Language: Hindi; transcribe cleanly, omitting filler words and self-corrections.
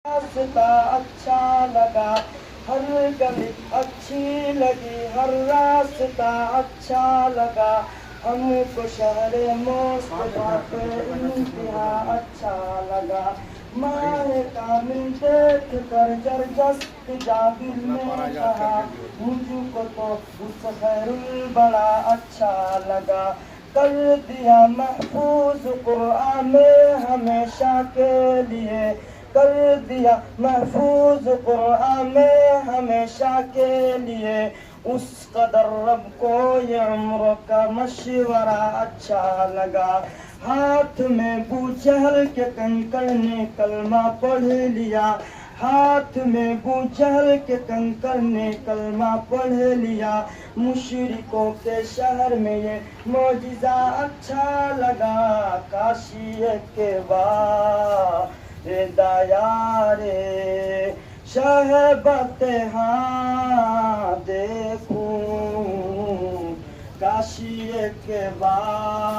रास्ता अच्छा लगा, हर गली अच्छी लगी, हर रास्ता अच्छा लगा हमको। शहरे मुस्तफा पे इंतहा अच्छा लगा। माहे कामिल देख कर जबरदस्त जाबिल ने कहा, मुझको तो उस खैरुल बड़ा अच्छा लगा। कर दिया महफूज कुरान में हमेशा के लिए, कर दिया महफूज कुरान में हमेशा के लिए। उस कदर रब को ये उम्र का मशवरा अच्छा लगा। हाथ में बूझल के कंकड़ ने कलमा पढ़ लिया, हाथ में बूझल के कंकड़ ने कलमा पढ़ लिया। मुशरिकों के शहर में ये मौजिज़ा अच्छा लगा। काशी के बाद दाया रे शहबते हाँ देखूं, काशी के बाद